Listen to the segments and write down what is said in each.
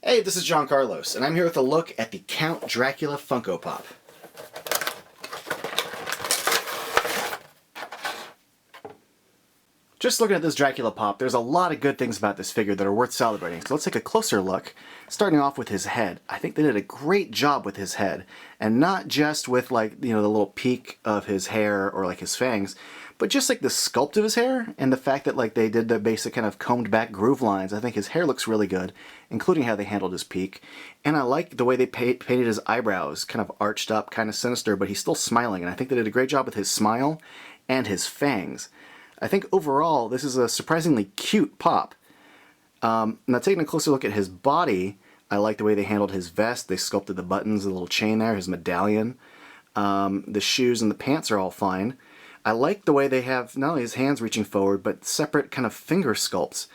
Hey, this is John Carlos, and I'm here with a look at the Count Dracula Funko Pop. Just looking at this Dracula Pop, there's a lot of good things about this figure that are worth celebrating. So let's take a closer look, starting off with his head. I think they did a great job with his head, and not just with like, the little peak of his hair or like his fangs, but just like the sculpt of his hair and the fact that like they did the basic kind of combed back groove lines. I think his hair looks really good, including how they handled his peak. And I like the way they painted his eyebrows, kind of arched up, kind of sinister, but he's still smiling. And I think they did a great job with his smile and his fangs. I think overall, this is a surprisingly cute pop. Now taking a closer look at his body, I like the way they handled his vest. They sculpted the buttons, the little chain there, his medallion. The shoes and the pants are all fine. I like the way they have not only his hands reaching forward, but separate kind of finger sculpts.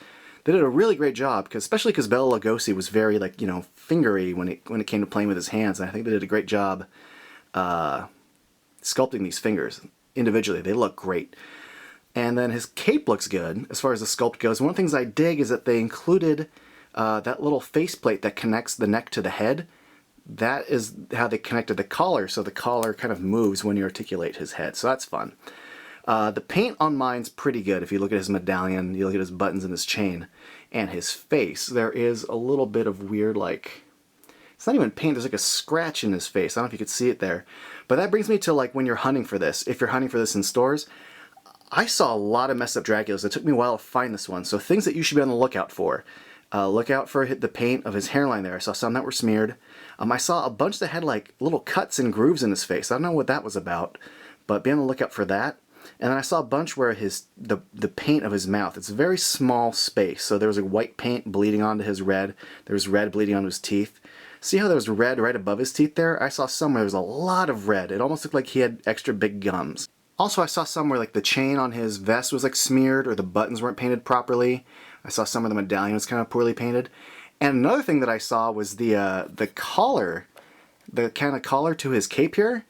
They did a really great job, especially because Bela Lugosi was very like, fingery when it came to playing with his hands. And I think they did a great job sculpting these fingers individually. They look great. And then his cape looks good as far as the sculpt goes. One of the things I dig is that they included that little faceplate that connects the neck to the head. That is how they connected the collar, so the collar kind of moves when you articulate his head, so that's fun. The paint on mine's pretty good. If you look at his medallion, you look at his buttons and his chain, and his face, there is a little bit of weird, like, it's not even paint, there's like a scratch in his face. I don't know if you could see it there. But that brings me to like when you're hunting for this. If you're hunting for this in stores, I saw a lot of messed up Draculas. It took me a while to find this one, so things that you should be on the lookout for. Look out for the paint of his hairline there. I saw some that were smeared. I saw a bunch that had like little cuts and grooves in his face. I don't know what that was about, but be on the lookout for that. And then I saw a bunch where the paint of his mouth, it's a very small space. So there was a white paint bleeding onto his red. There was red bleeding onto his teeth. See how there was red right above his teeth there? I saw some where there was a lot of red. It almost looked like he had extra big gums. Also, I saw some where like the chain on his vest was like smeared or the buttons weren't painted properly. I saw some of the medallion was kind of poorly painted. And another thing that I saw was the collar, the kind of collar to his cape here.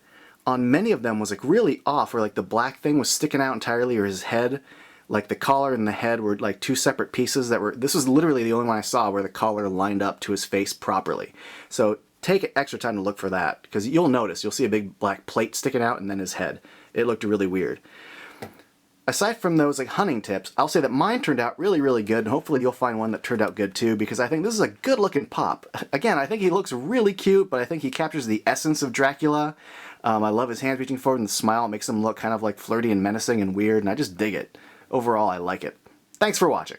On many of them was like really off, where like the black thing was sticking out entirely, or his head, like the collar and the head were like two separate pieces that were, this was literally the only one I saw where the collar lined up to his face properly. So take extra time to look for that, because you'll notice, you'll see a big black plate sticking out and then his head. It looked really weird. Aside from those like hunting tips, I'll say that mine turned out really, really good, and hopefully you'll find one that turned out good too, because I think this is a good looking pop. Again, I think he looks really cute, but I think he captures the essence of Dracula. I love his hands reaching forward and the smile. It makes him look kind of like flirty and menacing and weird, and I just dig it. Overall, I like it. Thanks for watching.